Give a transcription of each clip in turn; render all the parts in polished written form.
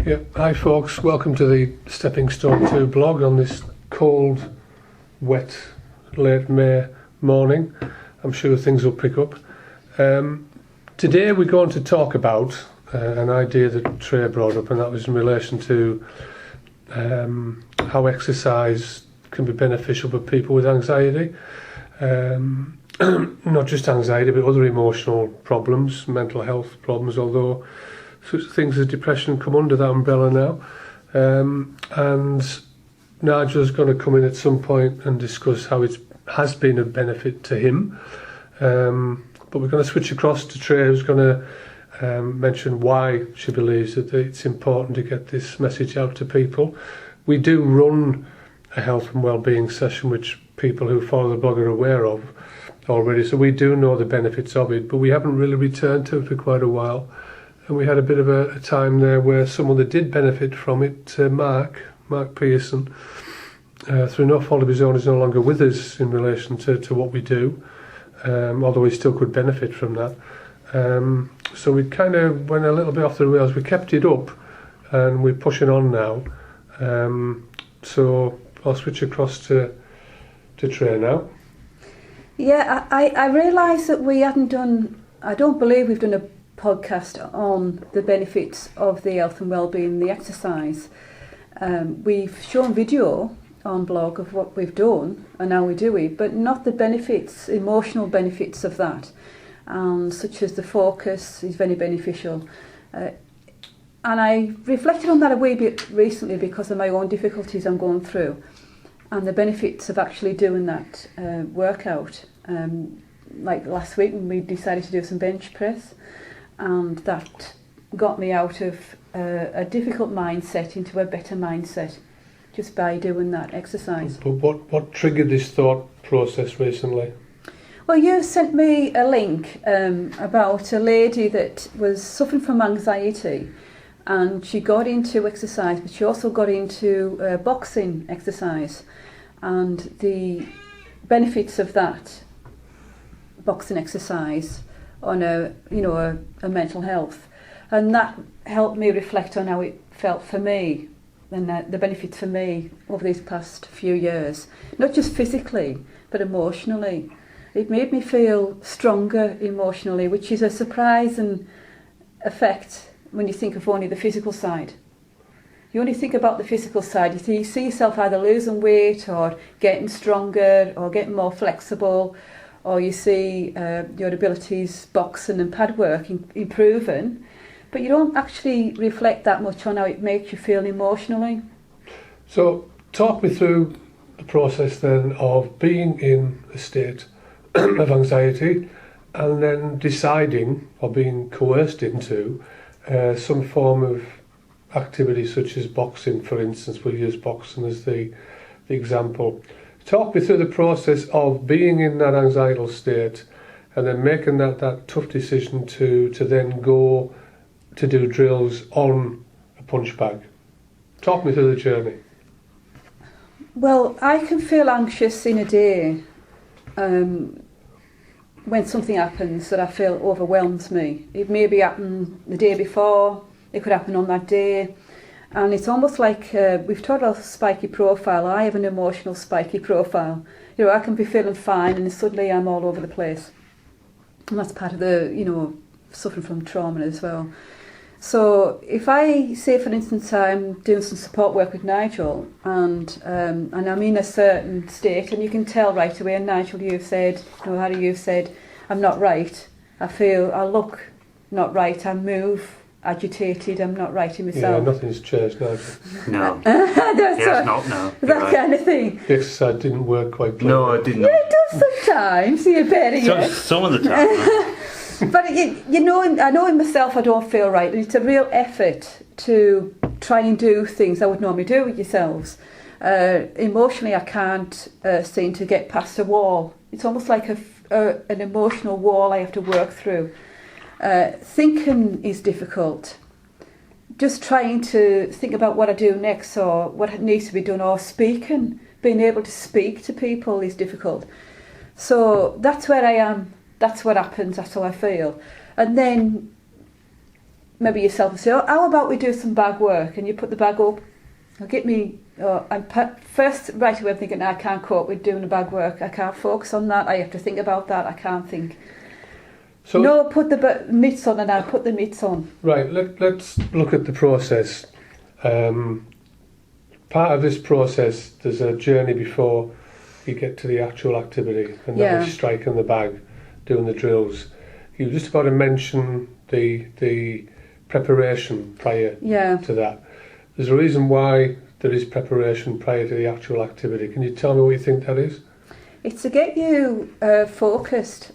Yeah, hi folks, welcome to the Stepping Stone 2 blog on this cold, wet, late May morning. I'm sure things will pick up. Today we're going to talk about an idea that Trey brought up, and that was in relation to how exercise can be beneficial for people with anxiety. Not just anxiety, but other emotional problems, mental health problems, although such things as depression come under that umbrella now. And Nigel's going to come in at some point and discuss how it has been a benefit to him. But we're going to switch across to Trey, who's going to mention why she believes that it's important to get this message out to people. We do run a health and wellbeing session, which people who follow the blog are aware of already, so we do know the benefits of it, but we haven't really returned to it for quite a while. And we had a bit of a time there where someone that did benefit from it, Mark Pearson, through no fault of his own, is no longer with us in relation to what we do, although he still could benefit from that. So we kind of went a little bit off the rails. We kept it up and we're pushing on now. So I'll switch across to Trey now. Yeah, I realised that we hadn't done, I don't believe we've done a podcast on the benefits of the health and wellbeing, the exercise. We've shown video on blog of what we've done and how we do it, but not the benefits, emotional benefits of that, such as the focus is very beneficial. And I reflected on that a wee bit recently because of my own difficulties I'm going through and the benefits of actually doing that workout. Like last week when we decided to do some bench press, and that got me out of a difficult mindset into a better mindset just by doing that exercise. But what triggered this thought process recently? Well, you sent me a link about a lady that was suffering from anxiety, and she got into exercise, but she also got into boxing exercise, and the benefits of that boxing exercise on a mental health, and that helped me reflect on how it felt for me and the benefits for me over these past few years, not just physically but emotionally. It made me feel stronger emotionally, which is a surprising effect when you think of only the physical side. You only think about the physical side, you see yourself either losing weight or getting stronger or getting more flexible, or you see your abilities, boxing and pad work improving, but you don't actually reflect that much on how it makes you feel emotionally. So talk me through the process then of being in a state of anxiety and then deciding or being coerced into some form of activity such as boxing, for instance. We'll use boxing as the example. Talk me through the process of being in that anxiety state and then making that tough decision to then go to do drills on a punch bag. Talk me through the journey. Well, I can feel anxious in a day when something happens that I feel overwhelms me. It may be happened the day before, it could happen on that day. And it's almost like we've talked about spiky profile. I have an emotional spiky profile. You know, I can be feeling fine and suddenly I'm all over the place. And that's part of the, suffering from trauma as well. So if I say, for instance, I'm doing some support work with Nigel and I'm in a certain state, and you can tell right away, and Nigel, you've said, Harry, you've said, I'm not right. I look not right, I move agitated, I'm not right in myself. Yeah, nothing's changed now. No. Yes, not now. That right. kind of thing. The exercise didn't work quite clearly. No, it didn't. Yeah, it does sometimes, you better Some of the time. But I know in myself I don't feel right, and it's a real effort to try and do things I would normally do with yourselves. Emotionally, I can't seem to get past a wall. It's almost like an emotional wall I have to work through. Thinking is difficult. Just trying to think about what I do next or what needs to be done, or speaking, being able to speak to people is difficult. So that's where I am. That's what happens. That's how I feel. And then maybe yourself and say, oh, how about we do some bag work? And you put the bag up. I'll get me. First, right away, I'm thinking I can't cope with doing the bag work. I can't focus on that. I have to think about that. I can't think. So, no, put the mitts on, and I'll put the mitts on. Right, let's look at the process. Part of this process, there's a journey before you get to the actual activity, and that is striking the bag, doing the drills. You were just about to mention the preparation prior to that. There's a reason why there is preparation prior to the actual activity. Can you tell me what you think that is? It's to get you focused.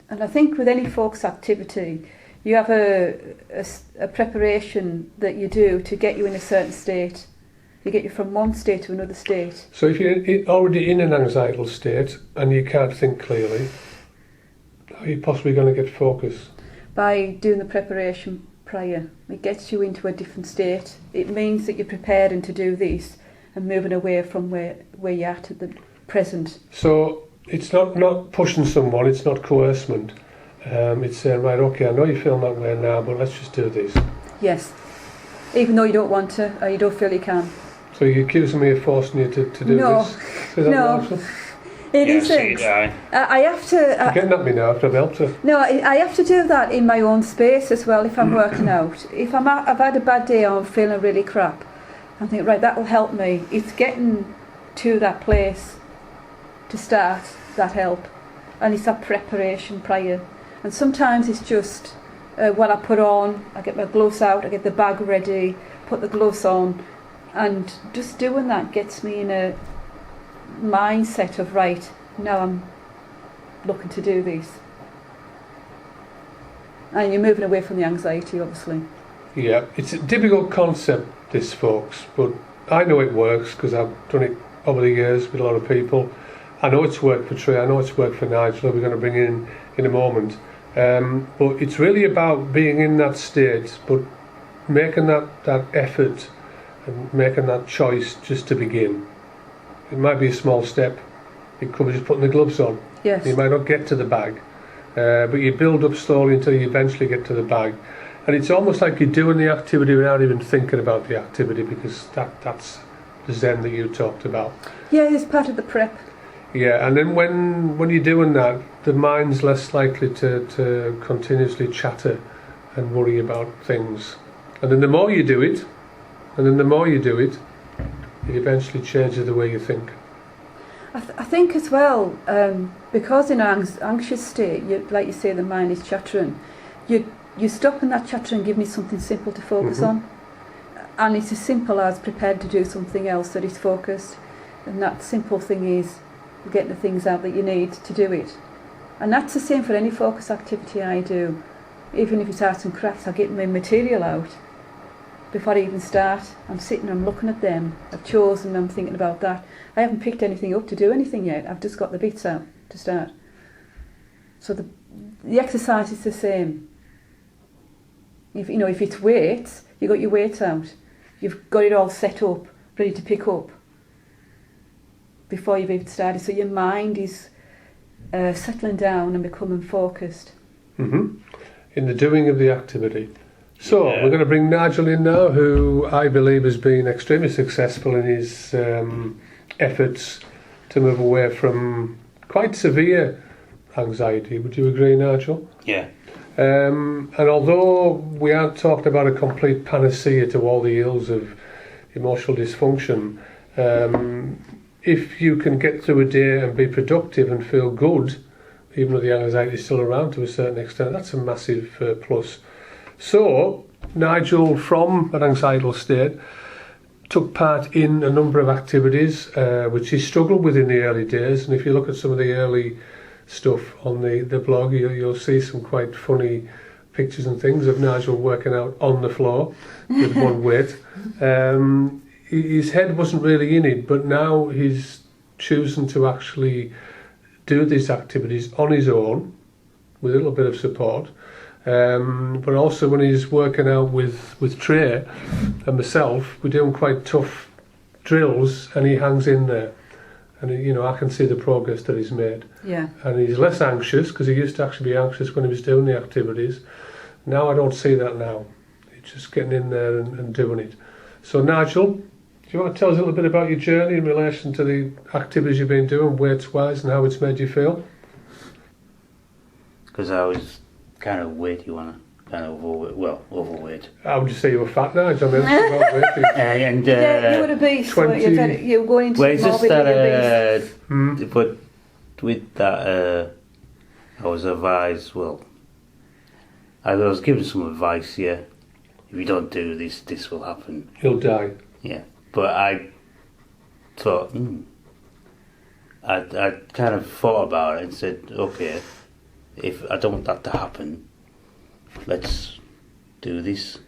And I think with any focus activity, you have a preparation that you do to get you in a certain state. You get you from one state to another state. So if you're already in an anxietal state and you can't think clearly, how are you possibly going to get focus? By doing the preparation prior. It gets you into a different state. It means that you're preparing to do this and moving away from where you're at the present. So it's not pushing someone, it's not coercement. It's saying, right, okay, I know you're feeling that way now, but let's just do this. Yes. Even though you don't want to, or you don't feel you can. So you're accusing me of forcing you to do this? Is that No. It isn't. I have to... You're getting at me now after I've helped her. No, I have to do that in my own space as well if I'm working out. If I've had a bad day or I'm feeling really crap, I think, right, that will help me. It's getting to that place to start that help. And it's that preparation prior. And sometimes it's just what I put on, I get my gloves out, I get the bag ready, put the gloves on, and just doing that gets me in a mindset of, right, now I'm looking to do this. And you're moving away from the anxiety, obviously. Yeah, it's a difficult concept, this, folks, but I know it works because I've done it over the years with a lot of people. I know it's worked for Trey, I know it's worked for Nigel, we're going to bring in a moment. But it's really about being in that state, but making that effort and making that choice just to begin. It might be a small step. It could be just putting the gloves on. Yes. You might not get to the bag, but you build up slowly until you eventually get to the bag. And it's almost like you're doing the activity without even thinking about the activity, because that's the Zen that you talked about. Yeah, it's part of the prep. Yeah, and then when you're doing that, the mind's less likely to continuously chatter and worry about things. And then the more you do it, it eventually changes the way you think. I think as well, because in an anxious state, like you say, the mind is chattering, you stop in that chatter and give me something simple to focus on. And it's as simple as prepared to do something else that is focused. And that simple thing is getting the things out that you need to do it. And that's the same for any focus activity I do. Even if it's arts and crafts, I get my material out. Before I even start, I'm sitting, I'm looking at them. I've chosen, I'm thinking about that. I haven't picked anything up to do anything yet. I've just got the bits out to start. So the exercise is the same. If it's weights, you've got your weights out. You've got it all set up, ready to pick up before you've even started. So your mind is settling down and becoming focused. In the doing of the activity. So we're going to bring Nigel in now, who I believe has been extremely successful in his efforts to move away from quite severe anxiety. Would you agree, Nigel? Yeah. And although we aren't talking about a complete panacea to all the ills of emotional dysfunction, if you can get through a day and be productive and feel good, even though the anxiety is still around to a certain extent, that's a massive plus. So, Nigel, from an anxietal state, took part in a number of activities which he struggled with in the early days. And if you look at some of the early stuff on the blog, you'll see some quite funny pictures and things of Nigel working out on the floor with one weight. His head wasn't really in it, but now he's choosing to actually do these activities on his own with a little bit of support. But also when he's working out with Trey and myself, we're doing quite tough drills and he hangs in there. And I can see the progress that he's made. Yeah. And he's less anxious, because he used to actually be anxious when he was doing the activities. Now I don't see that now. It's just getting in there and doing it. So Nigel, do you want to tell us a little bit about your journey in relation to the activities you've been doing, weights-wise, and how it's made you feel? Because I was kind of weighty one, kind of overweight. How would you say you were fat, Nigel? I mean, that's about weight. And Yeah, you were a beast. weren't you? 20 You were going into well, it's just morbidly a beast. that, but with that, I was advised, I was given some advice, yeah. If you don't do this, this will happen. You'll die. Yeah. But I thought, I kind of thought about it and said, okay, if I don't want that to happen, let's do this.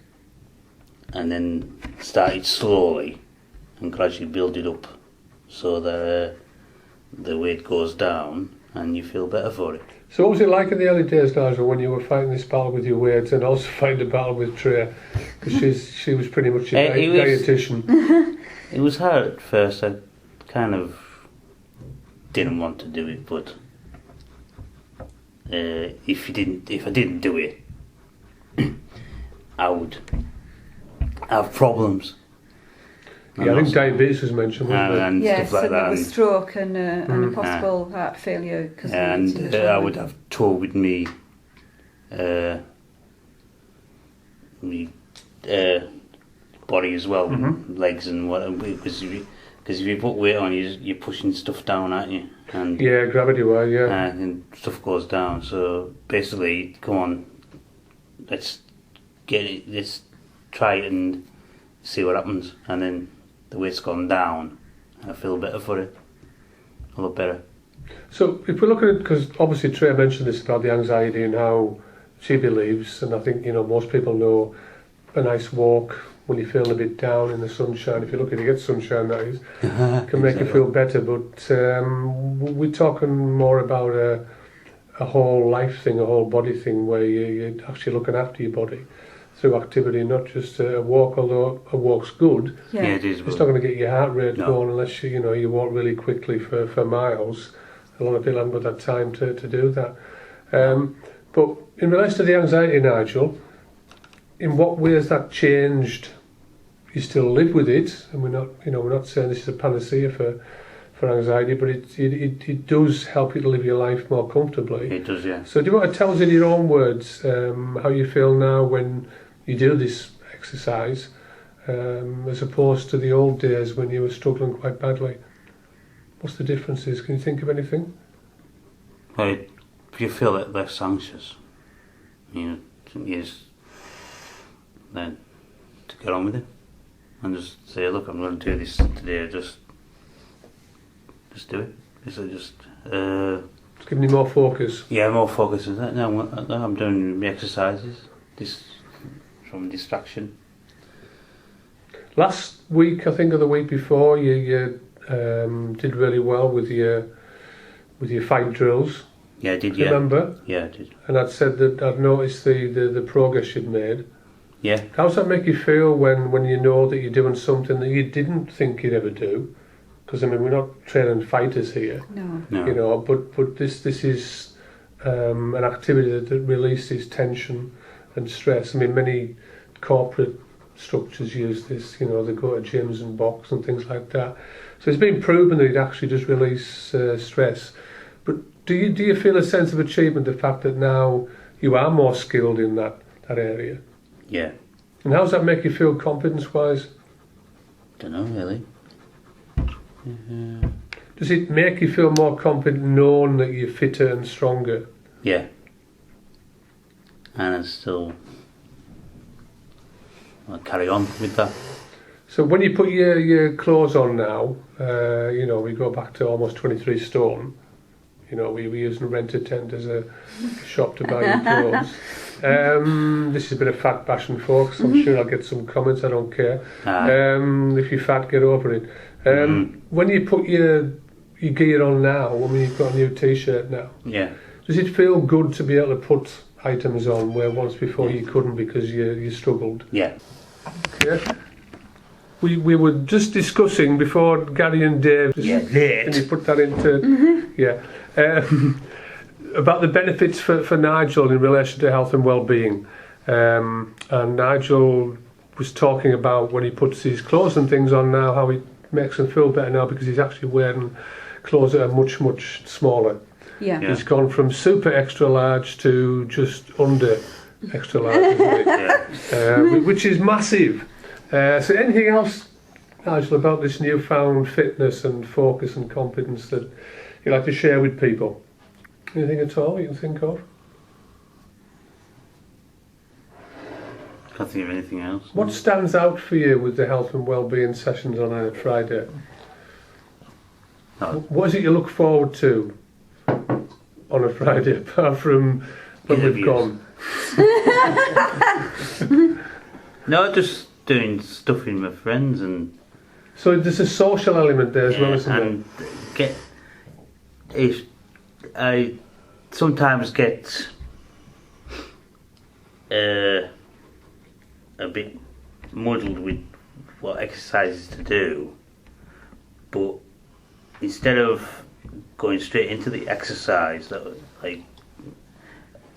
And then started slowly and gradually build it up so that the weight goes down and you feel better for it. So what was it like in the early days, Nigel, when you were fighting this battle with your weight and also fighting the battle with Trey? Because she was pretty much your It was- dietitian. It was hard at first. I kind of didn't want to do it, but if I didn't do it, I would have problems. Yeah, I think diabetes was mentioned, wasn't it? and Yes, stuff like and there that. was stroke and a possible heart failure because And I would have trouble with me, body as well, legs and what. Because if you put weight on, you're pushing stuff down, aren't you? And Yeah, gravity-wise, yeah. and stuff goes down. So basically, come on, let's get it. Let's try it and see what happens. And then the weight's gone down. I feel better for it. A lot better. So if we look at it, because obviously Trey mentioned this about the anxiety and how she believes, and I think, most people know a nice walk when you're feeling a bit down in the sunshine, if you're lucky to get sunshine, that is, can make you feel better. But we're talking more about a whole life thing, a whole body thing, where you're actually looking after your body through activity, not just a walk, although a walk's good. Yeah, it is. It's not going to get your heart rate No. going unless you walk really quickly for miles. A lot of people haven't got that time to do that. But in relation to the anxiety, Nigel, in what way has that changed? You still live with it, and we're not saying this is a panacea for anxiety, but it does help you to live your life more comfortably. It does, yeah. So do you want to tell us in your own words how you feel now when you do this exercise, as opposed to the old days when you were struggling quite badly? What's the differences? Can you think of anything? Well, you feel less anxious. You just then to get on with it and just say, look, I'm going to do this today. Just do it. Just It's giving you more focus. yeah, more focus on that. No, I'm doing my exercises. This from distraction. Last week, I think, or the week before, you did really well with your fight drills. Yeah, I did. Yeah, Remember? yeah, I did. And I'd said that I'd noticed the progress you'd made. Yeah, How does that make you feel when you know that you're doing something that you didn't think you'd ever do? Because we're not training fighters here, No. no. but this is an activity that releases tension and stress. Many corporate structures use this. They go to gyms and box and things like that. So it's been proven that it actually does release stress. But do you feel a sense of achievement, the fact that now you are more skilled in that area? Yeah, And how does that make you feel confidence-wise? don't know really. Does it make you feel more confident knowing that you're fitter and stronger? Yeah, and I still I'll carry on with that. So when you put your clothes on now, we go back to almost 23 stone. We were using a rented tent as a shop to buy your clothes. This is a bit of fat bashing, folks. I'm sure I'll get some comments. I don't care. If you're fat, get over it. When you put your gear on now, you've got a new T-shirt now, Yeah, does it feel good to be able to put items on where once before you couldn't because you struggled? yeah, Yeah. We were just discussing before Gary and Dave. Yeah, Can you put that into? Yeah. About the benefits for Nigel in relation to health and well-being. And Nigel was talking about when he puts his clothes and things on now, how he makes him feel better now because he's actually wearing clothes that are much, much smaller. Yeah. Yeah. He's gone from super extra large to just under extra large, isn't he? Which is massive. So anything else, Nigel, about this newfound fitness and focus and confidence that you'd like to share with people? Anything at all you can think of? Can't think of anything else. What stands out for you with the health and wellbeing sessions on a Friday? No. What is it you look forward to on a Friday, apart from when we've Interviews. gone? No, just doing stuff with my friends and So there's a social element there as well, isn't there? and get if I sometimes get a bit muddled with what exercises to do, but instead of going straight into the exercise, that like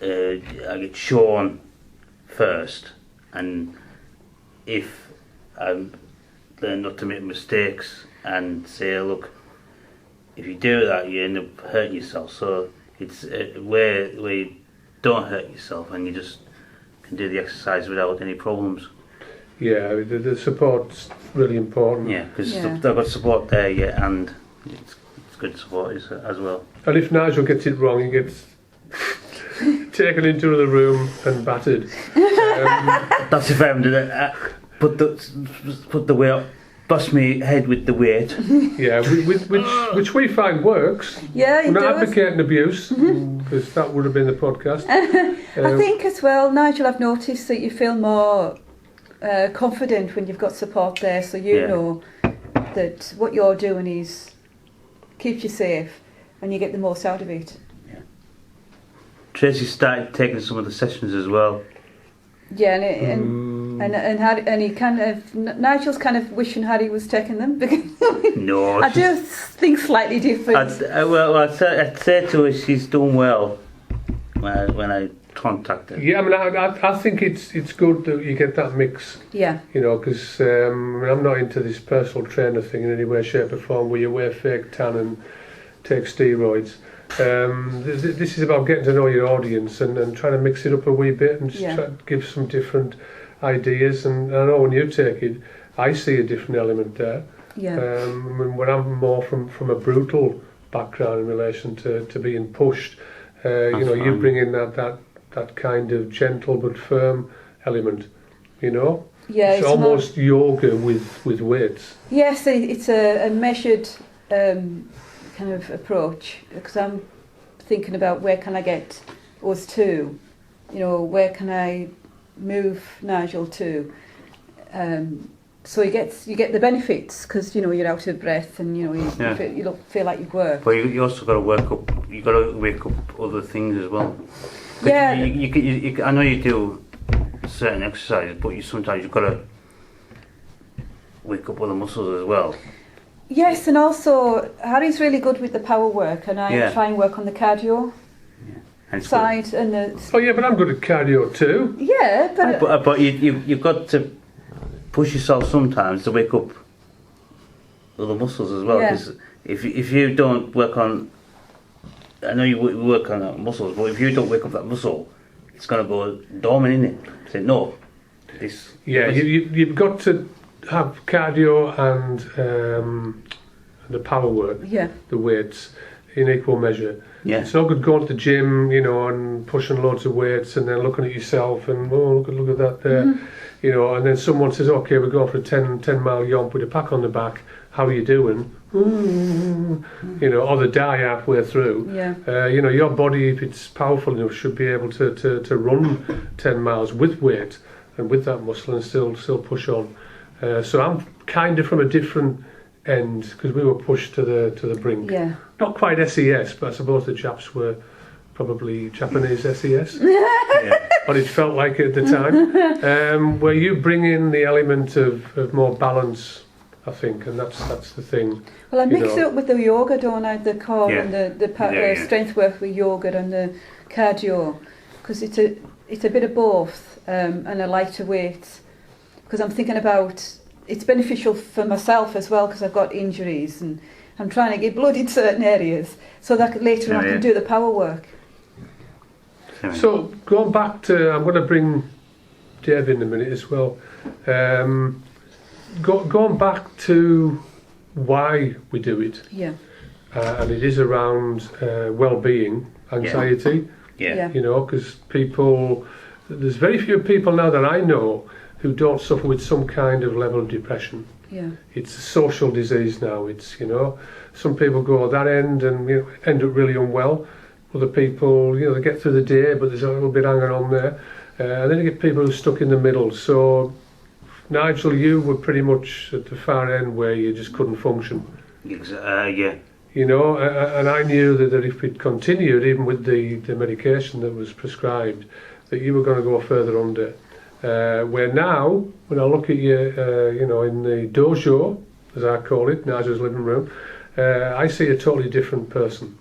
I get shown first, and if I learn not to make mistakes and say, look, if you do that, you end up hurting yourself. So it's where you don't hurt yourself and you just can do the exercise without any problems. Yeah, the support's really important. Yeah, because Yeah. I've got support there, yeah, and it's good support as well. And if Nigel gets it wrong, he gets taken into the room and battered. That's if I haven't done it. Put the weight up, bust me head with the weight. Yeah, which we find works. Yeah, We're it not does. advocating abuse, because that would have been the podcast. I think as well, Nigel, I've noticed that you feel more confident when you've got support there, so you Yeah. know that what you're doing is keeps you safe and you get the most out of it. Tracy started taking some of the sessions as well. Yeah, and he kind of Nigel's kind of wishing Harry was taking them because No, I do think slightly different. I'd say to her she's done well when I contact her. Yeah, I mean, I think it's good that you get that mix, Yeah, you know, because I'm not into this personal trainer thing in any way, shape or form where you wear fake tan and take steroids. This is about getting to know your audience and trying to mix it up a wee bit and just Yeah. try to give some different ideas. And I know when you take it, I see a different element there. yeah, When I'm more from a brutal background in relation to being pushed, you know, you fine. bring in that kind of gentle but firm element, you know. yeah. It's almost yoga with weights. Yes, it's a measured kind of approach because I'm thinking about where can I get us to, you know, where can I move Nigel to. So you get the benefits because you know you're out of breath and you know you don't feel like you've worked. But you also got to work up. You got to wake up other things as well. 'Cause Yeah. You, I know you do certain exercises, but sometimes you've got to wake up other muscles as well. Yes, and also Harry's really good with the power work, and I Yeah. try and work on the cardio And it's side and the Oh yeah, but I'm good at cardio too. yeah, good. But you've got to push yourself sometimes to wake up other muscles as well. Yeah. Because if you don't work on, I know you work on muscles, but if you don't wake up that muscle, it's going to go dormant, isn't it? Say no. This. Yeah, you've got to have cardio and the power work, yeah, the weights, in equal measure. Yeah. It's not good going to the gym, you know, and pushing loads of weights and then looking at yourself and, oh, look at that there. You know, and then someone says, okay, we're going for a 10-mile yomp with a pack on the back. How are you doing? You know, or they die halfway through. yeah. You know, your body, if it's powerful enough, should be able to run 10 miles with weight and with that muscle and still push on. So I'm kind of from a different end because we were pushed to the brink. Yeah. Not quite SES, but I suppose the Japs were probably Japanese SES. Yeah. What it felt like at the time. Where you bring in the element of more balance, I think, and that's the thing. Well, I you mix know. it up with the yoga, don't I? The core Yeah. and the Yeah. strength work with yoga and the cardio, because it's a bit of both, and a lighter weight, because I'm thinking about it's beneficial for myself as well, because I've got injuries and I'm trying to get blood in certain areas so that later on I can do the power work. So going back to, I'm going to bring Dave in a minute as well. Going back to why we do it, Yeah. And it is around well-being, anxiety. Yeah. You know, because there's very few people now that I know who don't suffer with some kind of level of depression. Yeah. It's a social disease now. It's, you know, some people go that end and, you know, end up really unwell. Other people, you know, they get through the day, but there's a little bit hanging on there. And then you get people who are stuck in the middle. So, Nigel, you were pretty much at the far end where you just couldn't function. Yeah. You know, and I knew that if we'd continued, even with the medication that was prescribed, that you were going to go further under. Where now, when I look at you, you know, in the dojo, as I call it, Nigel's living room, I see a totally different person.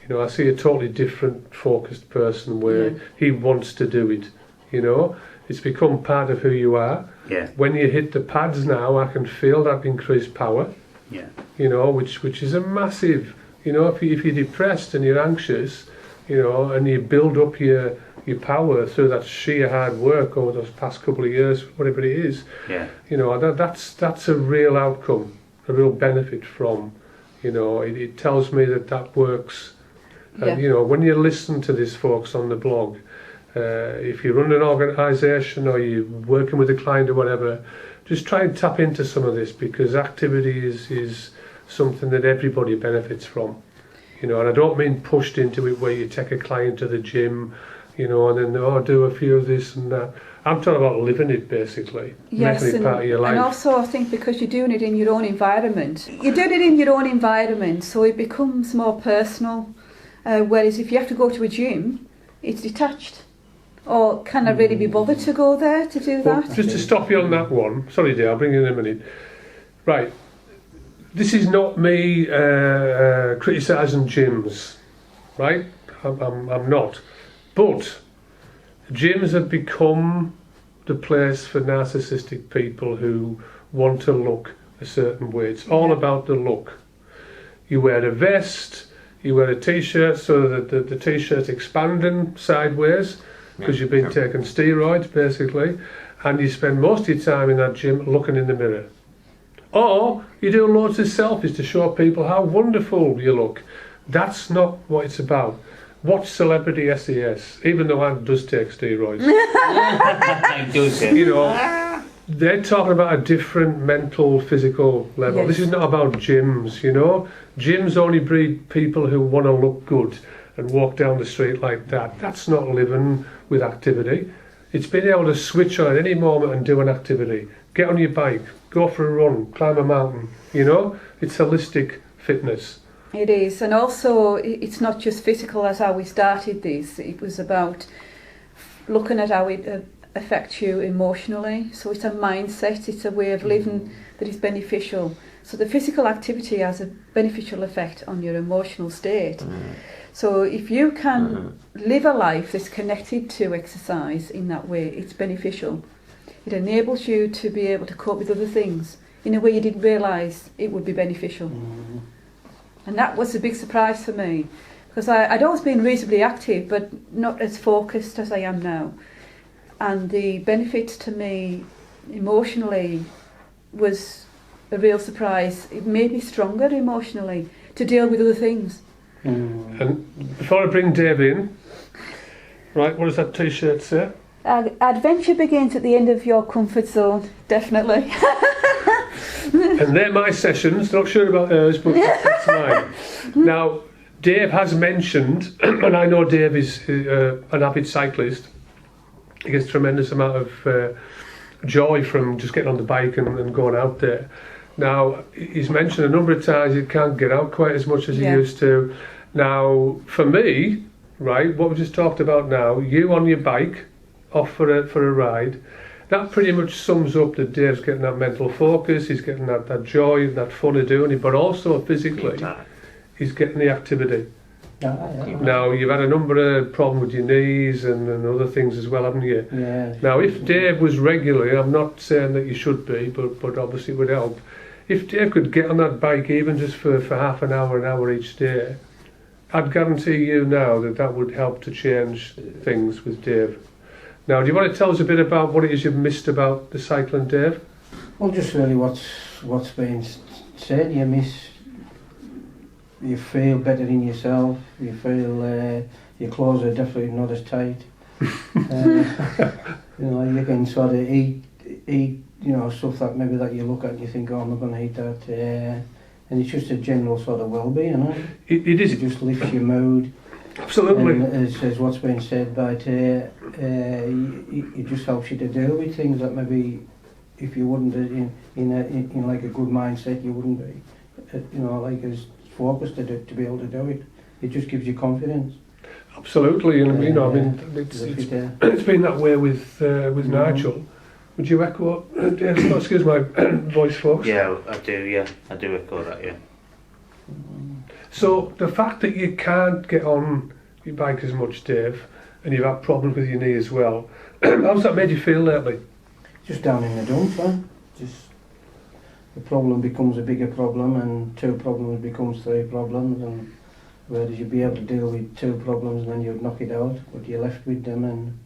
You know, I see a totally different, focused person where he wants to do it. You know, it's become part of who you are. Yeah. When you hit the pads now, I can feel that increased power. Yeah. You know, which is a massive. You know, if you're depressed and you're anxious, you know, and you build up your power through that sheer hard work over those past couple of years, whatever it is, you know, that's a real outcome, a real benefit from, you know, it tells me that works. And, you know, when you listen to these folks on the blog, if you run an organisation or you're working with a client or whatever, just try and tap into some of this, because activity is something that everybody benefits from. You know, and I don't mean pushed into it where you take a client to the gym, you know, and then, do a few of this and that. I'm talking about living it, basically. Yes, making it part of your life. And also I think because you're doing it in your own environment. You're doing it in your own environment, so it becomes more personal. Whereas if you have to go to a gym, it's detached. Or can I really be bothered to go there to do Well, that? just to stop you on that one, sorry dear, I'll bring you in a minute. Right, this is not me criticising gyms, right? I'm not. But gyms have become the place for narcissistic people who want to look a certain way. It's all about the look. You wear a vest, you wear a t-shirt so that the t-shirt's expanding sideways because you've been taking steroids basically, and you spend most of your time in that gym looking in the mirror. Or you do loads of selfies to show people how wonderful you look. That's not what it's about. Watch Celebrity SAS, even though Anne does take steroids. I do say. You know, they're talking about a different mental, physical level. Yes. This is not about gyms, you know. Gyms only breed people who want to look good and walk down the street like that. That's not living with activity. It's being able to switch on at any moment and do an activity. Get on your bike, go for a run, climb a mountain, you know. It's holistic fitness. It is, and also it's not just physical as how we started this. It was about looking at how it affects you emotionally. So it's a mindset, it's a way of living that is beneficial. So the physical activity has a beneficial effect on your emotional state. So if you can live a life that's connected to exercise in that way, it's beneficial. It enables you to be able to cope with other things in a way you didn't realise it would be beneficial. And that was a big surprise for me, because I'd always been reasonably active, but not as focused as I am now. And the benefits to me emotionally was a real surprise. It made me stronger emotionally to deal with other things. And before I bring Dave in, right, what does that t-shirt say? Adventure begins at the end of your comfort zone, definitely. And they're my sessions, not sure about hers, but that's mine. Now, Dave has mentioned, and I know Dave is an avid cyclist. He gets a tremendous amount of joy from just getting on the bike and going out there. Now, he's mentioned a number of times he can't get out quite as much as he used to. Now, for me, right, what we just talked about now, you on your bike, off for a ride, that pretty much sums up that Dave's getting that mental focus, he's getting that joy, that fun of doing it, but also physically, he's getting the activity. Yeah. Now, you've had a number of problems with your knees and other things as well, haven't you? Yeah. Now, if Dave was regularly, I'm not saying that you should be, but obviously it would help. If Dave could get on that bike even just for half an hour each day, I'd guarantee you now that would help to change things with Dave. Now, do you want to tell us a bit about what it is you've missed about the cycling, Dave? Well, just really what's been said. You feel better in yourself. You feel your clothes are definitely not as tight. You can sort of eat. Stuff that maybe that you look at and you think, oh, I'm not going to eat that. And it's just a general sort of well-being, It is. It just lifts your mood. Absolutely. And as what's been said by Tay, it just helps you to deal with things that maybe if you wouldn't in like a good mindset, you wouldn't be, like as focused to be able to do it. It just gives you confidence. Absolutely, and it's been that way with Nigel. Would you echo? Excuse my voice, folks. Yeah, I do. Yeah, I do echo that. Yeah. So the fact that you can't get on your bike as much, Dave, and you've had problems with your knee as well, how's that made you feel lately? Just down in the dumps, man. Just the problem becomes a bigger problem, and 2 problems becomes 3 problems, and whereas you'd be able to deal with 2 problems and then you'd knock it out, but you're left with them, and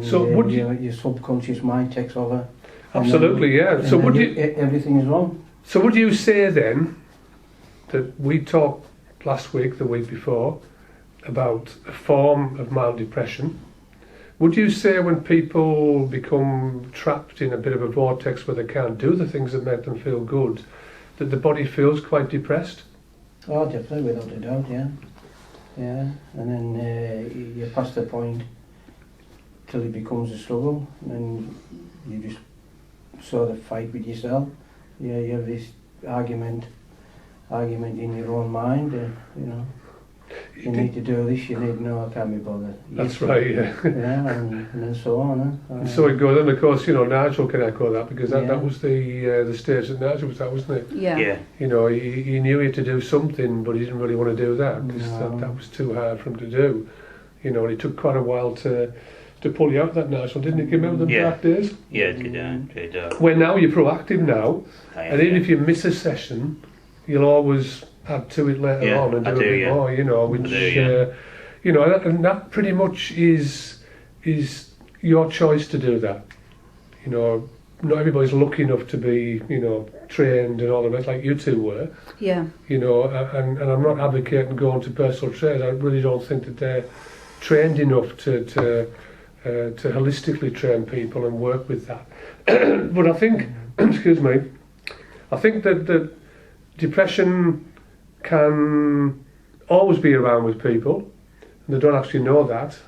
so would your subconscious mind takes over. Absolutely, yeah. So would you? Everything is wrong. So would you say then that we talked last week, the week before, about a form of mild depression? Would you say when people become trapped in a bit of a vortex where they can't do the things that make them feel good, that the body feels quite depressed? Oh, definitely, without a doubt, yeah. Yeah, and then you're past the point till it becomes a struggle, and then you just sort of fight with yourself. Yeah, you have this argument in your own mind, you need to do this, no, I can't be bothered. That's right, yeah. Yeah, and then so on. And so it goes, and of course, Nigel can echo that, because that was the stage that Nigel was at, wasn't it? Yeah. He knew he had to do something, but he didn't really want to do that, because that was too hard for him to do. And it took quite a while to pull you out of that, Nigel, didn't it? Give him them dark days? Yeah, it did. Where now you're proactive now, and even yeah. if you miss a session, you'll always add to it later on and do a bit more, which, and that pretty much is your choice to do that. Not everybody's lucky enough to be, trained and all the rest like you two were. Yeah. And I'm not advocating going to personal trainers. I really don't think that they're trained enough to holistically train people and work with that. But I think, excuse me, I think that depression can always be around with people, and they don't actually know that.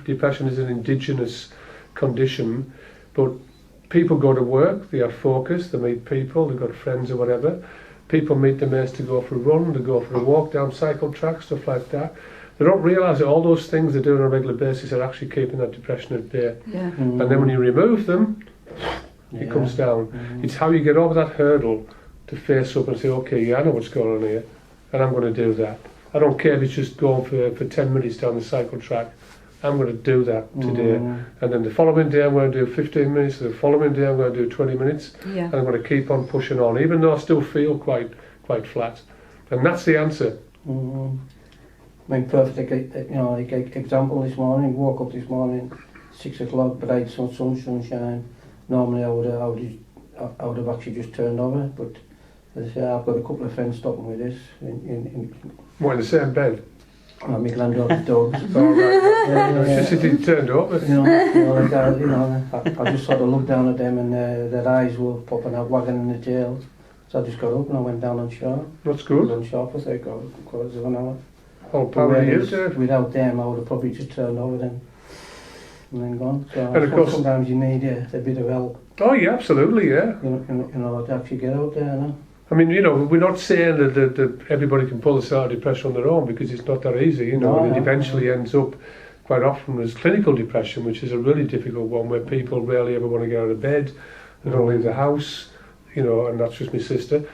Depression is an indigenous condition, but people go to work, they are focused, they meet people, they've got friends or whatever. People meet their mates to go for a run, to go for a walk down cycle tracks, stuff like that. They don't realise that all those things they do on a regular basis are actually keeping that depression at bay. Yeah. And then when you remove them, it comes down. It's how you get over that hurdle to face up and say, okay, I know what's going on here, and I'm going to do that. I don't care if it's just going for 10 minutes down the cycle track. I'm going to do that today. And then the following day I'm going to do 15 minutes, the following day I'm going to do 20 minutes, and I'm going to keep on pushing on, even though I still feel quite flat. And that's the answer. Perfect, example this morning, woke up this morning, 6 o'clock, bright sunshine. Normally I would have actually just turned over, but as I say, I've got a couple of friends stopping with us in What, in the same bed? my granddaughter's dogs. It's just as it turned over. I just sort of looked down at them, and their eyes were popping out, wagging in the tail. So I just got up and I went down on shore. That's I good. was on shore for quarters of an hour. All power to you, Dave. Without them, I would have probably just turned over then and then gone. So And of course, sometimes you need a bit of help. Oh yeah, absolutely, yeah. To actually get out there. I mean, we're not saying that everybody can pull this out of depression on their own, because it's not that easy, and it eventually ends up quite often as clinical depression, which is a really difficult one, where people rarely ever want to get out of bed, they don't leave the house, and that's just my sister.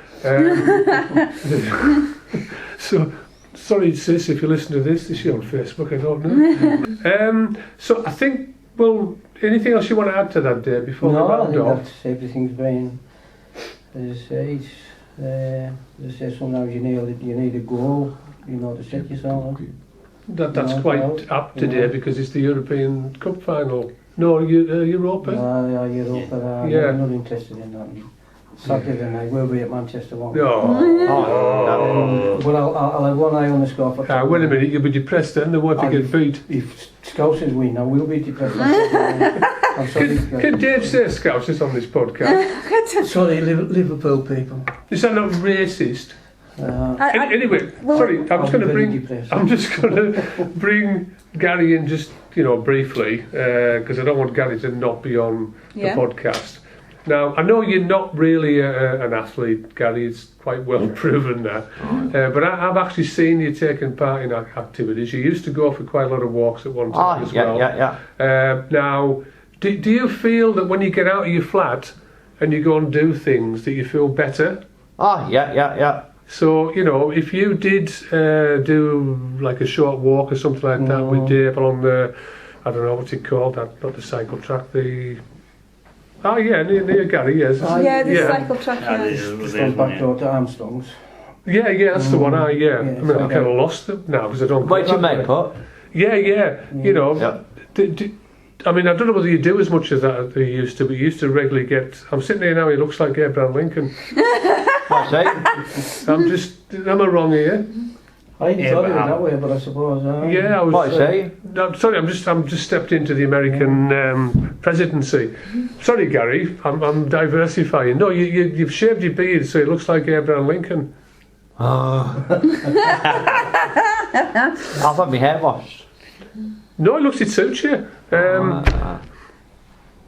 So sorry, sis, if you listen to this. Is she on Facebook? I don't know. So I think, well, anything else you want to add to that, Dave, before No, we I round think off? that's everything's been, as I say, sometimes you need a goal, to set yourself up. That's No, quite no, apt today yeah. because it's the European Cup final. No, Europa. Europa, Yeah. I'm not interested in that. Saturday night, we'll be at Manchester one. No. But I'll have one eye on the score for Wait a minute, you'll be depressed then. They won't I'll- get beat. If Scousers win, I will be depressed. I'm sorry. Can Dave say Scousers on this podcast? Sorry, Liverpool people. Is that not racist? Anyway, well, sorry, I'm very depressed. just going to bring Gary in just, briefly, because I don't want Gary to not be on Yeah. the podcast. Now, I know you're not really an athlete, Gary, it's quite well proven that. But I've actually seen you taking part in activities. You used to go for quite a lot of walks at one time as well. Now, do you feel that when you get out of your flat and you go and do things that you feel better? So, if you did do like a short walk or something like that with Dave along the, I don't know what's it called, not the cycle track, near Gary, yes. Yeah, the cycle track. Yeah, Yeah. Just on back door to Armstrong's. Yeah, that's the one, I Yeah, mean, I kind of lost it now because I don't go Where'd you that make way. put? Yeah, Yeah. I mean, I don't know whether you do as much as that you used to, but you used to regularly get, I'm sitting here now, he looks like Abraham Lincoln. What's that? Am I wrong here? I hadn't thought of it that way, but I suppose. Yeah, I was. What's that? No, sorry, I'm just stepped into the American presidency. Sorry, Gary, I'm diversifying. No, you've shaved your beard, so it looks like Abraham Lincoln. I've had my hair washed. No, it looks it suits you.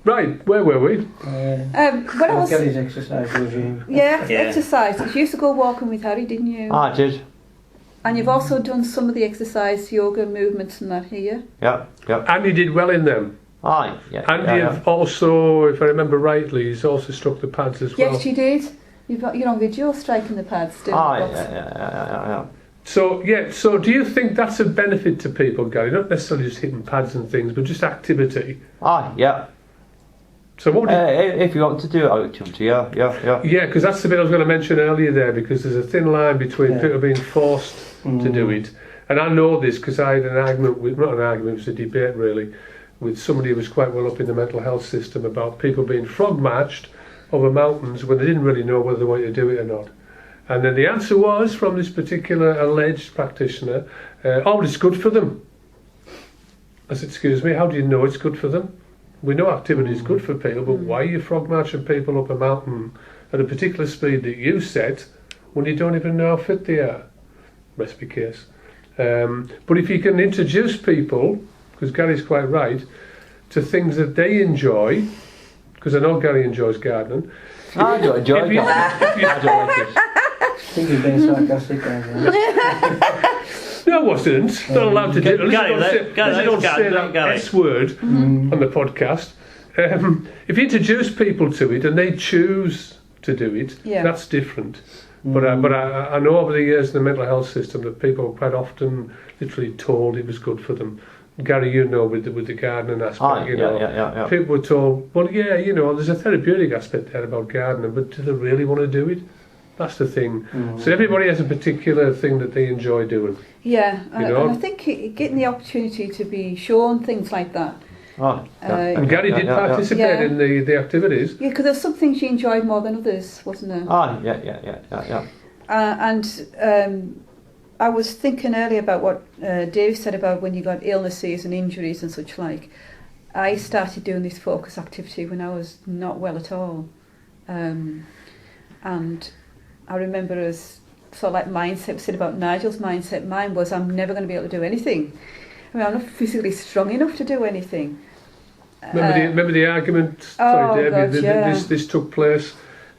Right, where were we? When I was, Gary's exercise regime. yeah, Yeah. exercise. You used to go walking with Harry, didn't you? I did. And you've also done some of the exercise, yoga movements and that here. Yeah. And you did well in them. Aye. Yeah. And you've also, if I remember rightly, he's also struck the pads as well. Yes, you did. You're on video striking the pads still. Aye. Yeah. So do you think that's a benefit to people, Gary? Not necessarily just hitting pads and things, but just activity. Aye. Yeah. So what would you... If you want to do activity, yeah. Yeah, because that's the bit I was going to mention earlier there, because there's a thin line between people being forced to do it. And I know this because I had an argument with, not an argument, it was a debate really, with somebody who was quite well up in the mental health system about people being frog marched over mountains when they didn't really know whether they wanted to do it or not. And then the answer was, from this particular alleged practitioner, it's good for them. I said, excuse me, how do you know it's good for them? We know activity is good for people, but why are you frog marching people up a mountain at a particular speed that you set when you don't even know how fit they are? Rest be case. But if you can introduce people, because Gary's quite right, to things that they enjoy, because I know Gary enjoys gardening. I don't enjoy If you- that. I don't like it. I think you've been sarcastic there. No, I wasn't. Not allowed to do it. Gary, Unless you don't say that Gary. S word on the podcast. If you introduce people to it and they choose to do it, Yeah. that's different. But I know over the years in the mental health system that people were quite often literally told it was good for them. Gary, with the gardening aspect, Aye. Yeah. people were told, well, yeah, there's a therapeutic aspect there about gardening, but do they really want to do it? That's the thing. So everybody has a particular thing that they enjoy doing. Yeah, You know? and I think getting the opportunity to be shown things like that. Oh, And Gary did participate Yeah. in the activities. Yeah, because there's some things you enjoyed more than others, wasn't there? Aye. Yeah. And I was thinking earlier about what Dave said about when you got illnesses and injuries and such like. I started doing this focus activity when I was not well at all. And I remember as sort of like mindset, said about Nigel's mindset, mine was I'm never going to be able to do anything. I mean, I'm not physically strong enough to do anything. Remember the argument? Sorry, David. God, yeah. This took place.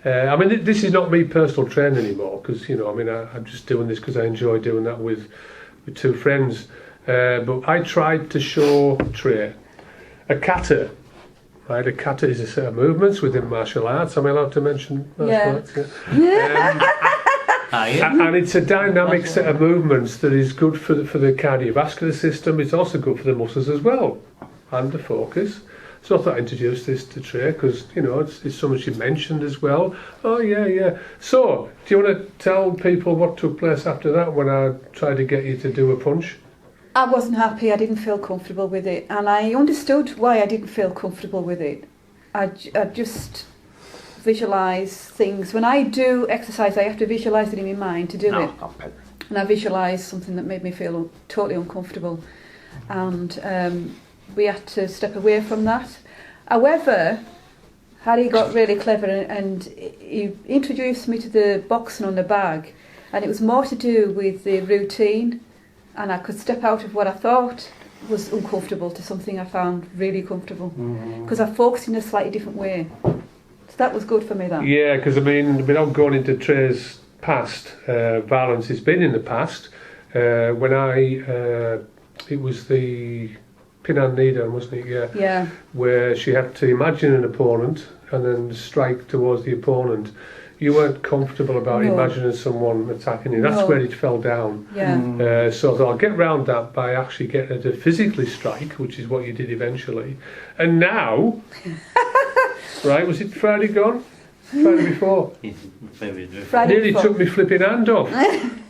I mean, this is not me personal training anymore because I'm just doing this because I enjoy doing that with two friends. But I tried to show Trey a kata. Right, a kata is a set of movements within martial arts. Am I allowed to mention martial arts? Yeah. Are you? And it's a dynamic set of movements that is good for the cardiovascular system. It's also good for the muscles as well, and the focus. So I thought I'd introduce this to Trey because, you know, it's something she mentioned as well. Oh, yeah. So, do you want to tell people what took place after that when I tried to get you to do a punch? I wasn't happy. I didn't feel comfortable with it, and I understood why I didn't feel comfortable with it. I just visualise things. When I do exercise, I have to visualise it in my mind to do it. Stop it. And I visualised something that made me feel totally uncomfortable, and we had to step away from that. However, Harry got really clever and he introduced me to the boxing on the bag, and it was more to do with the routine, and I could step out of what I thought was uncomfortable to something I found really comfortable, because I focused in a slightly different way. So that was good for me, that. Yeah, because I mean, without going into Trey's past, violence has been in the past. When it was the Pinan Nidan, wasn't it? Yeah. Yeah. Where she had to imagine an opponent and then strike towards the opponent. You weren't comfortable about No. imagining someone attacking you. That's No. where it fell down. Yeah. So I thought I'll get round that by actually getting her to physically strike, which is what you did eventually. And now, right, was it Friday gone? Friday before? Maybe Friday Nearly before. took me flipping hand off.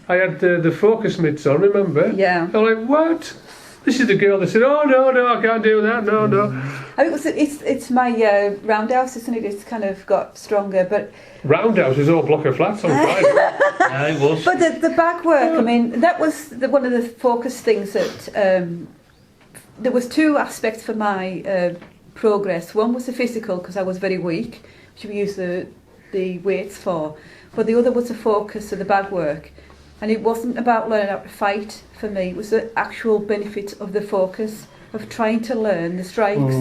I had the focus mitts on, remember? Yeah. I'm like, what? This is the girl that said, oh, no, I can't do that, no. I mean, it's my roundhouse, isn't it? It's kind of got stronger, but Roundhouse was all block of flats on Friday. Yeah, it was. But the back work, I mean, that was one of the focus things that there was two aspects for my progress. One was the physical, because I was very weak, which we use the weights for. But the other was the focus of the bag work. And it wasn't about learning how to fight for me, it was the actual benefit of the focus, of trying to learn the strikes.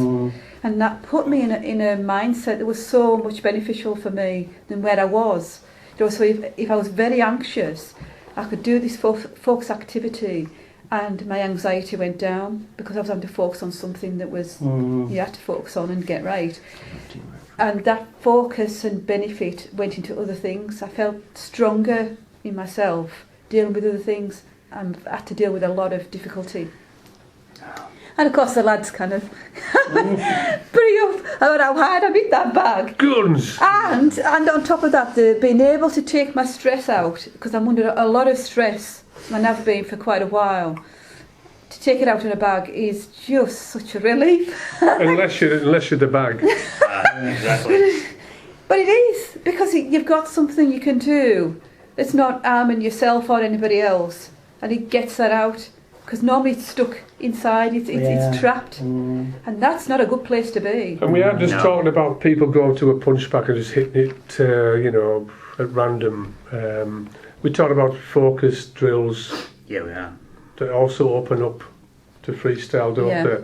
And that put me in a mindset that was so much beneficial for me than where I was. You know, so if I was very anxious, I could do this focus activity and my anxiety went down because I was having to focus on something that was you had to focus on and get right. And that focus and benefit went into other things. I felt stronger in myself, dealing with other things, and I had to deal with a lot of difficulty. And of course the lads kind of pretty up about how hard I beat that bag. Guns! And on top of that, being able to take my stress out, because I'm under a lot of stress, and I've been for quite a while. To take it out in a bag is just such a relief. unless you're the bag. Exactly. But it is, because you've got something you can do. It's not harming yourself or anybody else, and it gets that out. Because normally it's stuck inside, it's trapped, and that's not a good place to be. And we aren't just No. talking about people going to a punch bag and just hitting it, at random. We're talking about focus drills Yeah, we are. that also open up to freestyle, don't Yeah. they?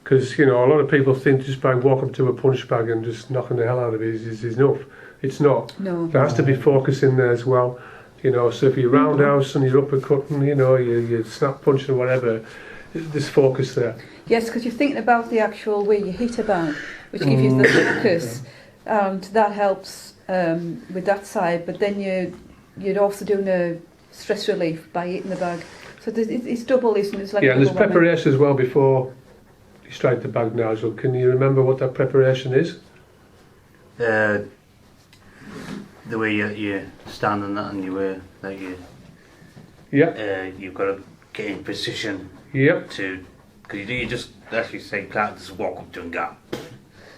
Because, a lot of people think just by walking up to a punch bag and just knocking the hell out of it is enough. It's not. No. There has to be focus in there as well. So if you roundhouse and you're uppercutting, you snap punching or whatever, there's focus there. Yes, because you're thinking about the actual way you hit a bag, which gives you the focus, and that helps with that side. But then you're also doing a stress relief by hitting the bag. So it's double, isn't it? It's like Yeah, and there's double whammy. preparation as well before you strike the bag, Nigel. Can you remember what that preparation is? The way you stand on that and you were like Yep, you've got to get in position yep. to, because you just actually say can't just walk up to and go.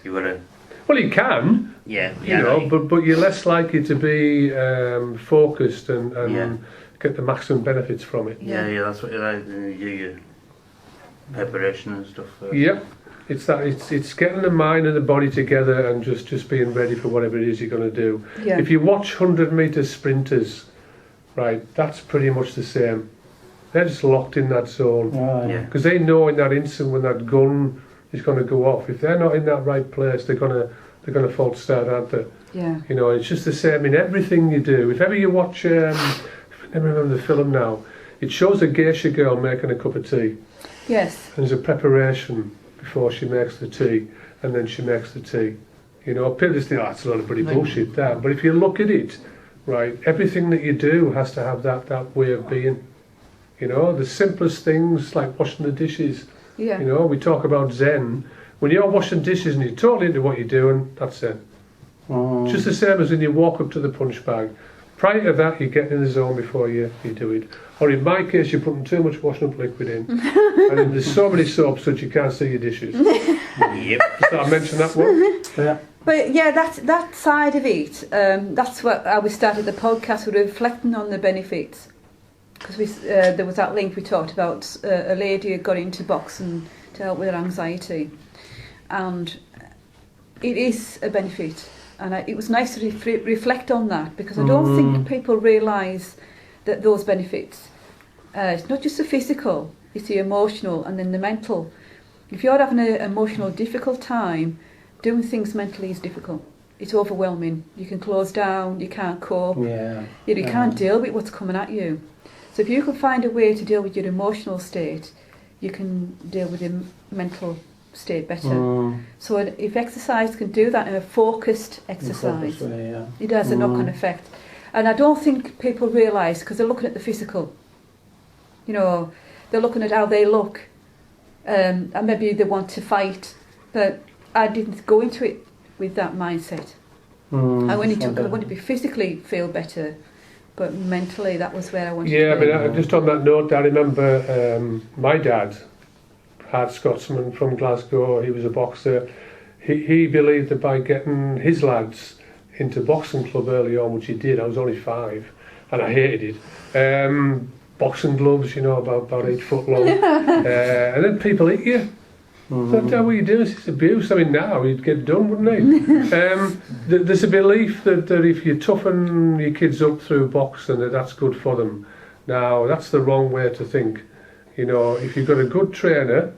You got to Well, you can, yeah, but you're less likely to be focused and Yeah. get the maximum benefits from it. yeah, that's what you like. You do your preparation and stuff. Yep. It's getting the mind and the body together and just being ready for whatever it is you're going to do. Yeah. If you watch 100-metre sprinters, right, that's pretty much the same. They're just locked in that zone Yeah. because they know in that instant when that gun is going to go off. If they're not in that right place, they're gonna false start, aren't they? Yeah. It's just the same in everything you do. If ever you watch, I never remember the film now. It shows a geisha girl making a cup of tea. Yes. And there's a preparation before she makes the tea, and then she makes the tea. People just think, that's a lot of bloody bullshit, that. But if you look at it, right? Everything that you do has to have that way of being. You know, the simplest things like washing the dishes. Yeah. You know, we talk about Zen. When you're washing dishes and you're totally into what you're doing, that's Zen. Just the same as when you walk up to the punch bag. Prior to that, you get in the zone before you do it. Or in my case, you're putting too much washing up liquid in. And then there's so many soaps that you can't see your dishes. Yep. So I mentioned that one. Yeah. But yeah, that side of it, that's what we started the podcast with, reflecting on the benefits. Because there was that link we talked about, a lady who got into boxing to help with her anxiety. And it is a benefit. And it was nice to reflect on that, because I don't think people realise that those benefits, it's not just the physical, it's the emotional and then the mental. If you're having an emotional difficult time, doing things mentally is difficult. It's overwhelming. You can close down, you can't cope, Yeah. you can't deal with what's coming at you. So if you can find a way to deal with your emotional state, you can deal with your mental state better. So if exercise can do that in a focused exercise, it has a knock-on effect. And I don't think people realise, because they're looking at the physical. You know, they're looking at how they look, and maybe they want to fight, but I didn't go into it with that mindset. I went into it because I wanted to physically feel better, but mentally that was where I wanted Yeah, to be. I mean, just on that note, I remember my dad, Hart Scotsman from Glasgow. He was a boxer. He believed that by getting his lads into boxing club early on, which he did, I was only 5, and I hated it. Boxing gloves, you know, about 8 foot long, and then people hit you. That's how you do this. It's abuse. I mean, now he'd get done, wouldn't he? There's a belief that if you toughen your kids up through boxing, that's good for them. Now, that's the wrong way to think. You know, if you've got a good trainer,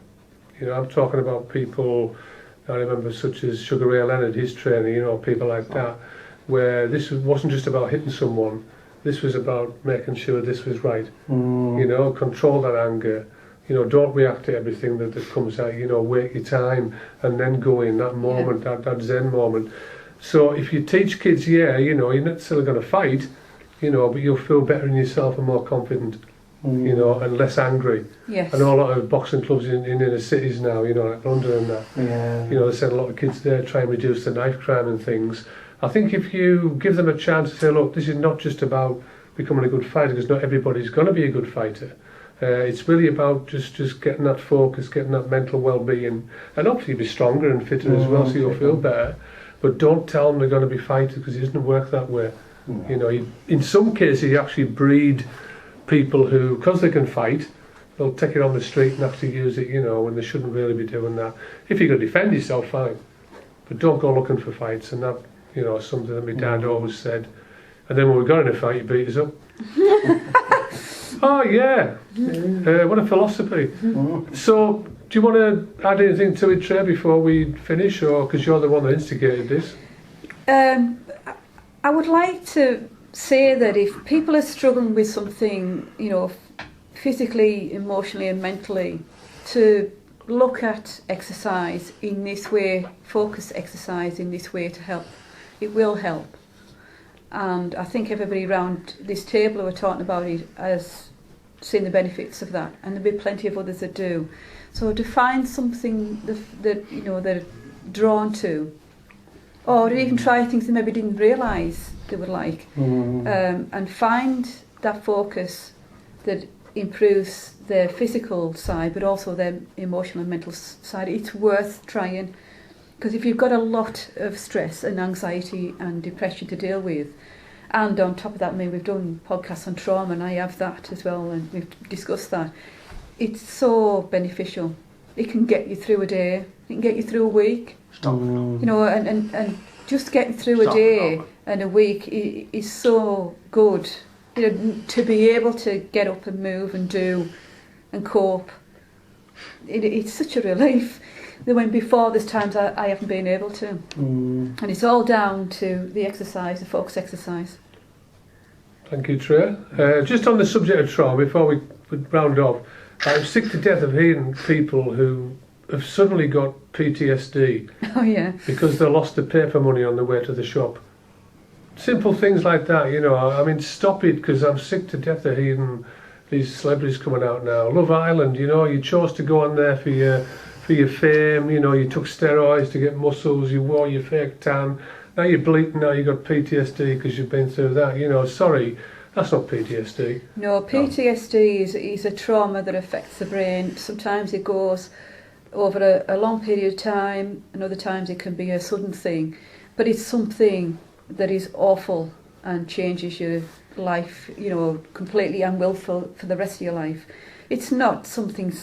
you know, I'm talking about people, I remember such as Sugar Ray Leonard, his trainer, you know, people like that, where this wasn't just about hitting someone, this was about making sure this was right. You know, control that anger. You know, don't react to everything that comes out, you know, wait your time and then go in that moment, that Zen moment. So if you teach kids, you know, you're not still going to fight, you know, but you'll feel better in yourself and more confident. You know, and less angry. Yes. I know a lot of boxing clubs in inner cities now, you know, like London and that. Yeah. You know, they send a lot of kids there, try and reduce the knife crime and things. I think if you give them a chance to say, look, this is not just about becoming a good fighter, because not everybody's going to be a good fighter. It's really about just getting that focus, getting that mental well-being, and obviously be stronger and fitter as well, so you'll feel better. But don't tell them they're going to be fighters, because it doesn't work that way. You know, in some cases, you actually breed people who, because they can fight, they'll take it on the street and actually use it, you know, when they shouldn't really be doing that. If you're going to defend yourself, fine. But don't go looking for fights, and that, you know, is something that my dad always said. And then when we got in a fight, he beat us up. Oh, yeah. What a philosophy. So, do you want to add anything to it, Trey, before we finish, or because you're the one that instigated this? I would like to say that if people are struggling with something, you know, physically, emotionally and mentally, to look at exercise in this way, focus exercise in this way to help. It will help. And I think everybody around this table who are talking about it has seen the benefits of that, and there'll be plenty of others that do. So to find something that you know they're drawn to, or to even try things they maybe didn't realise they would like, and find that focus that improves their physical side but also their emotional and mental side, it's worth trying. Because if you've got a lot of stress and anxiety and depression to deal with, and on top of that, I mean, we've done podcasts on trauma and I have that as well, and we've discussed that, it's so beneficial. It can get you through a day, it can get you through a week. You know, and just getting through a day and a week is so good. You know, to be able to get up and move and do and cope, it's such a relief. When before there's times I haven't been able to. And it's all down to the exercise, the focus exercise. Thank you, Trey. Just on the subject of trauma, before we round off, I'm sick to death of hearing people who have suddenly got PTSD Oh yeah. because they lost the paper money on the way to the shop. simple things like that, you know. I mean, stop it, because I'm sick to death of hearing these celebrities coming out now. Love Island, you know, you chose to go on there for your fame, you know, you took steroids to get muscles, you wore your fake tan, now you're bleating, now you've got PTSD because you've been through that, you know. Sorry, that's not PTSD. No, PTSD is a trauma that affects the brain. Sometimes it goes over a long period of time, and other times it can be a sudden thing. But it's something that is awful and changes your life, you know, completely and will for the rest of your life. It's not something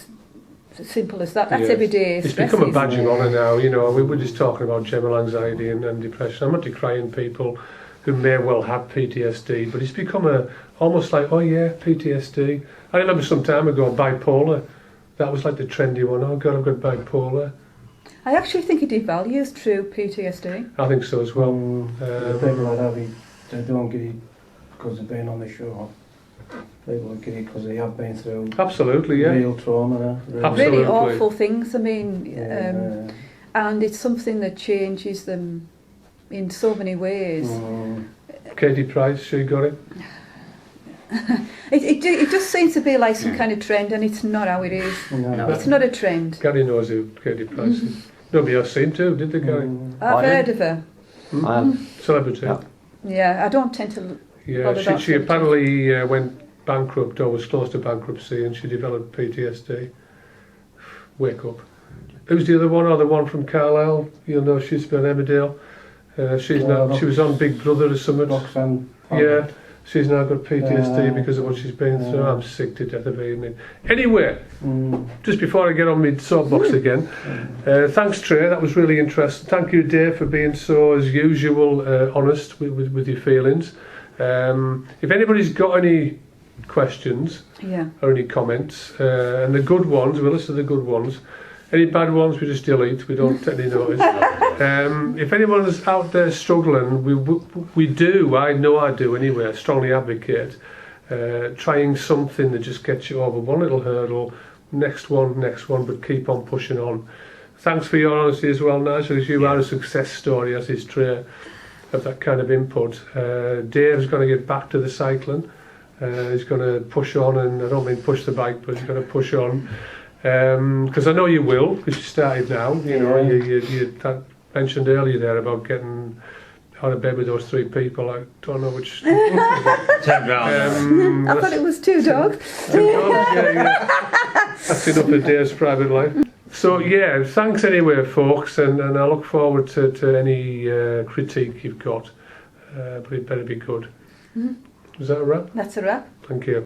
as simple as that. That's Yes. everyday It's stresses. become a badge of honour now, you know. We were just talking about general anxiety and depression. I'm not decrying people who may well have PTSD, but it's become almost like, oh yeah, PTSD. I remember some time ago, bipolar. That was like the trendy one. Oh God, I've got bipolar. I actually think it devalues true PTSD. I think so as well. The people that have it, they don't get it because they've been on the show. People that get it because they have been through Absolutely, yeah. real trauma. Absolutely. Really awful things. I mean, Yeah. and it's something that changes them in so many ways. Katie Price, she got it. It just seems to be like some kind of trend, and it's not how it is. No. It's not a trend. Gary knows who Katie Price is. Nobody else seemed to, did they, Gary? I've I heard do. of her. I am. Celebrity. Yeah. Yeah, I don't tend to. Yeah, Bother about she symptoms. apparently went bankrupt or was close to bankruptcy, and she developed PTSD. Wake up. Who's the other one? Or the one from Carlisle? You'll know she's been Emmerdale. She's Yeah, now. She was on Big Brother or something. Roxanne. Yeah, she's now got PTSD because of what she's been through. yeah. I'm sick to death of hearing it. Anyway, Mm. just before I get on my soapbox again, thanks Trey, that was really interesting. Thank you Dave for being so, as usual, honest with your feelings. If anybody's got any questions Yeah. or any comments, and the good ones, we'll listen to the good ones. Any bad ones we just delete, we don't take any notice. If anyone's out there struggling, we do, I know I do anyway, I strongly advocate trying something that just gets you over one little hurdle, next one, but keep on pushing on. Thanks for your honesty as well, Nigel, because you are a success story, as is Trey, of that kind of input. Dave's going to get back to the cycling. He's going to push on, and I don't mean push the bike, but he's going to push on. Because I know you will, because you started now. You know, you mentioned earlier there about getting out of bed with those three people. I don't know which. Turn round. I thought it was two dogs. yeah. That's enough of Dave's private life. So yeah, thanks anyway, folks, and I look forward to any critique you've got. But it better be good. Is that a wrap? That's a wrap. Thank you.